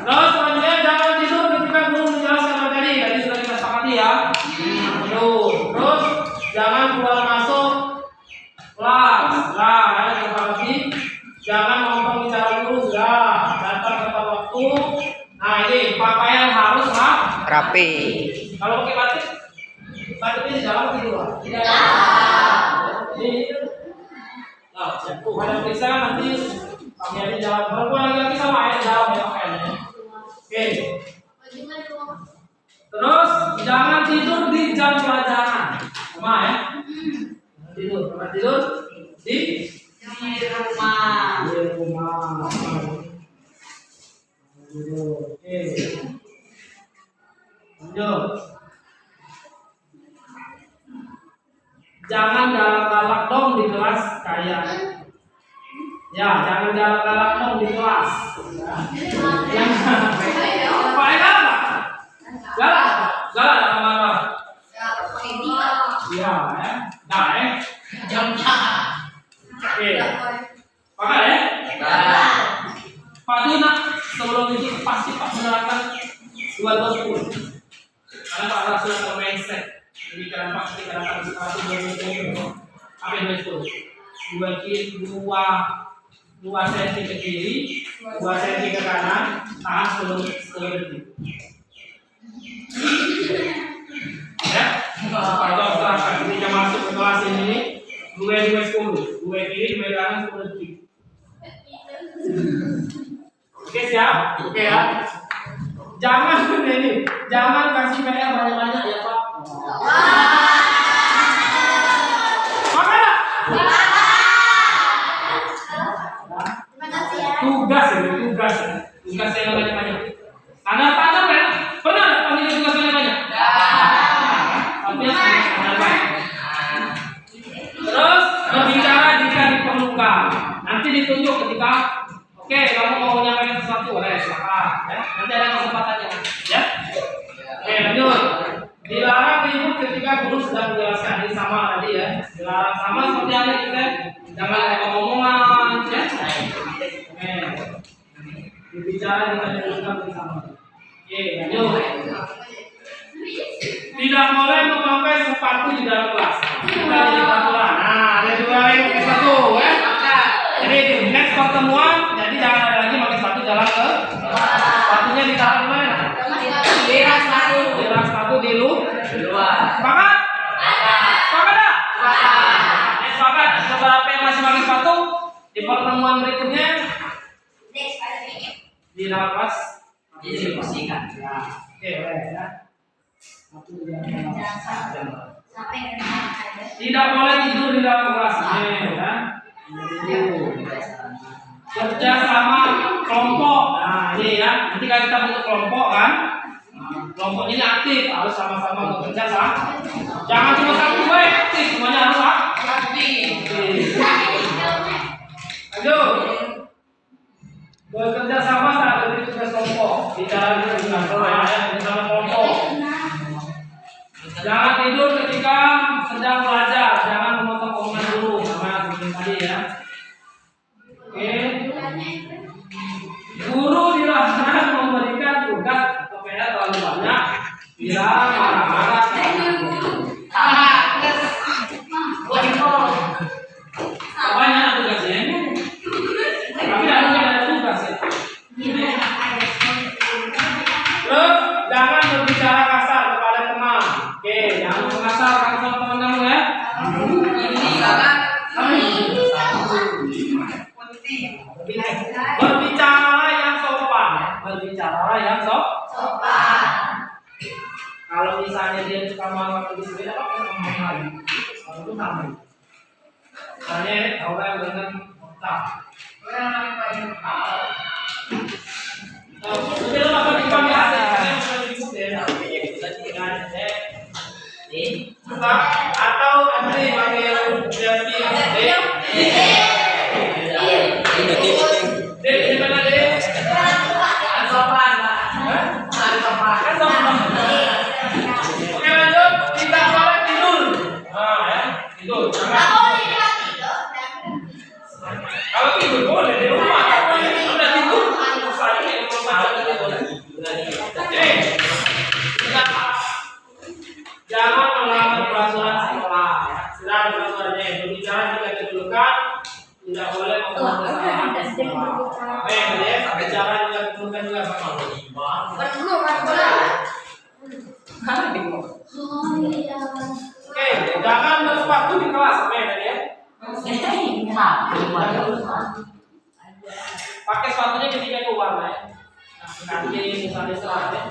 Terus selanjutnya jangan tidur ketika guru menjelaskan materi. Tadi sudah kita sepakati ya. Terus jangan keluar masuk kelas. Nah, yang lagi jangan ngomong bicara guru. Datang tepat waktu. Nah ini pakaian harus Rapi. Kalau pakai batik ini di dalam atau di luar? Di dalam. Ada periksa nanti kami ada di dalam. Perempuan lagi sama ya di dalam ya pakaiannya. Oke. Terus jangan tidur di jam pelajaran. Sama ya. Tidur di rumah. Oke. Lanjut. Jangan galak-galak dong di kelas kayak. Ya, jangan galak-galak dong di kelas. Pakai galak. Galak dalam marah. Iya, ya. Nah, Oke. Pakai ya? Pak Dina sebelum itu pasti Pak menerapkan 220. Karena Pak Rasul sudah mindset. Jadi Pak ketika datang di sekolah itu apa yang itu? 2 kiri, 2 senti ke kiri, 2 senti ke kanan, tahan sebelum detik. Ya, Pak Rasul terapkan ketika masuk ke kelas ini 2 kiri, 2 kanan 10 detik. Oke siap? Oke ya. Jangan kasih PR banyak-banyak ya Pak. Mana? Tugas yang banyak-banyak. Tanda kan? Benar panggil tugas yang banyak. Tapi terus berbicara jika diperlukan. Nanti ditunjuk ketika oke, kamu mau menyampaikan sesuatu, boleh silakan. Ya, nanti ada kesempatannya, ya. Oke, lanjut. Dilarang ribut ketika guru sedang menjelaskan. Ini sama tadi ya. Dilarang sama seperti yang kita. Jangan ada omongan, ya. Oke. Berbicara dengan jelaskan bersama. Oke, lanjut. Tidak boleh memakai sepatu di dalam kelas. Kita di peraturan. Nah, ada juga yang pakai sepatu, ya. Jadi next pertemuan, jadi jangan ada lagi pakai sepatu jalan ke sepatunya ditaruh di mana? Di rak sepatu di luar. Sepakat? Sepakat dah? Sepakat. Beberapa yang masih pakai sepatu di pertemuan berikutnya di dalam kelas diskusikan. Oke, boleh ya. Tidak boleh tidur di dalam kelas ini, ya. Kerja sama kelompok. Nah, ini ya. Nanti kalau kita bentuk kelompok kan, kelompok ini aktif, harus sama-sama bekerja sama. Jangan cuma satu aktif, semuanya harus aktif. Lanjut. Bekerja sama saat berdiri tugas kelompok. Bicara di kantor ya, bersama kelompok. Jangan tidur ketika sedang belajar, jangan memotong omongan dulu, sama seperti tadi ya. Oke. Guru dilarang memberikan tugas atau PR terlalu banyak bila marah-marah. Banyak tugasnya, tapi ada tugas ya. Terus jangan berbicara kasar kepada teman. Oke, jangan kasar sama teman kamu ya. Berbicara yang sopan. Berbicara yang sopan. Kalau misalnya dia suka marah lebih sedikit, apa ngomong lagi? Kalau itu sama. Misalnya orang dengan otak. Sudah apa dipanggil atau nanti panggil Oke, lanjut. Tidak boleh tidur. Nah, ya, tidur. Kalau tidur boleh di rumah. Udah tidur. Jangan melanggar peraturan sekolah. Sudah ada peraturannya. Berbicara jika kedudukan, tidak boleh membuat kesalahan di sekolah. Bicara jika kedudukan juga sama. Oke, jangan bersepatu di kelas. Oke, tadi ya. Pakai sepatunya ketika keluar ya. Nanti misalnya serah ya.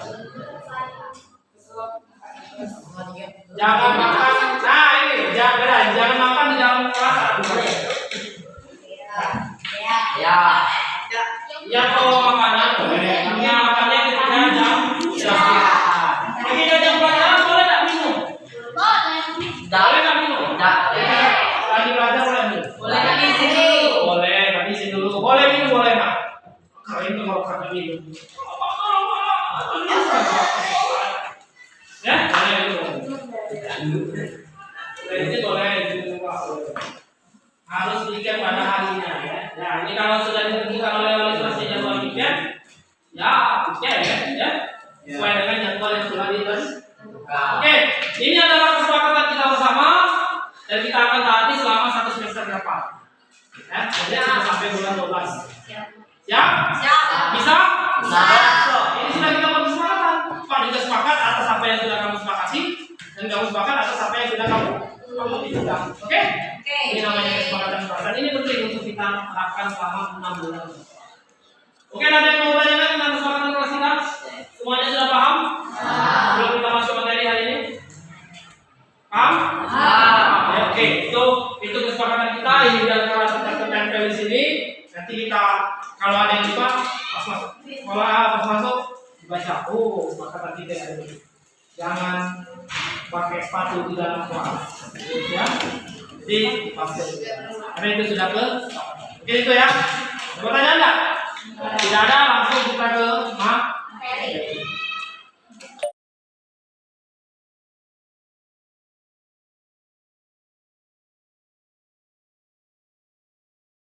Jangan makan. Nah ini jangan makan di dalam kelas. Ya kalau makanan boleh. Ya makannya ketika jam istirahat. Ketika jam pelajaran boleh tak minum? Boleh tak minum? Tadi belajar boleh minum. Boleh tapi izin dulu. Boleh minum boleh nak. Kalau itu kalau kata minum. Ya, boleh minum. Ini boleh harus diikat pada harinya ya. Nah ini kalau sudah ditentukan oleh wali kelasnya jadwal weekend, ya weekend ya. Sesuai dengan jadwal yang sudah ditentukan. Oke, ini adalah kesepakatan kita bersama dan kita akan taati selama 1 semester ke depan. Ya, jadi sudah sampai bulan 12. Siap? Bisa? Ini sudah kita bersepakatan. Pak juga sepakat atas apa yang sudah kamu sepakati dan kamu sepakat atas apa yang sudah kamu bicarakan. Oke? Ini namanya kesepakatan dan ini penting untuk kita terapkan selama 6 bulan. Oke, ada yang mau bertanya tentang kesepakatan kelas kita? Semuanya sudah paham? Sebelum kita masuk materi hari ini? Paham? Ya, oke, itu kesepakatan kita. Ini sudah kita tempel di sini. Nanti kita kalau ada yang lupa pas masuk, pas masuk dibaca. Oh, kesepakatan kita ada ini. Jangan pakai sepatu di dalam kelas. Ya. Di pasir. Karena itu sudah ke. Oke itu ya. Ada pertanyaan enggak?